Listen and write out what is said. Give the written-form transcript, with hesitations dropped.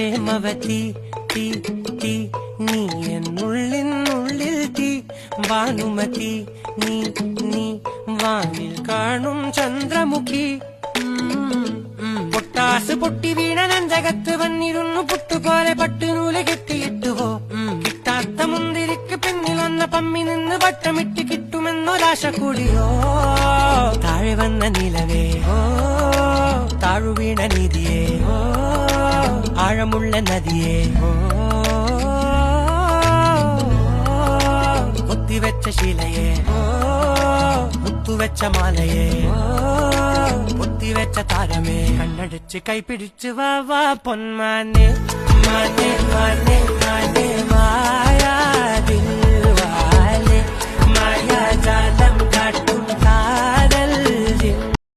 പ്രേമവതി തീ തീ നീ എന്നുള്ളിൽ തീ ഭാനുമതി നീ നീ വാനിൽ കാണും ചന്ദ്രമുഖി പൊട്ടാസ് പൊട്ടി വീണ നഞ്ചകത്ത് വന്നിരുന്നു പുട്ടുപോലെ പട്ടുനൂല് കെട്ടിയിട്ടുവോ കിട്ടാത്ത മുന്തിരിക്ക് പിന്നിൽ വന്ന പമ്മി നിന്ന് വട്ടമിട്ട് കിട്ടുമെന്നൊരാശ കൂടിയോ താഴെ വന്ന നിലവേ താഴു വീണ നിധിയേ ആഴമുള്ള നദിയേ കൊത്തിവെച്ച ശീലയേ മുത്തുവെച്ച മാലയേ പൊത്തിവെച്ച താരമേ കണ്ണടിച്ച് കൈപിടിച്ച് വാ വാ പൊന്മാനെ മാനെ മാനെ മാനെ മായാ ദിൽവാലെ മായാ ജാല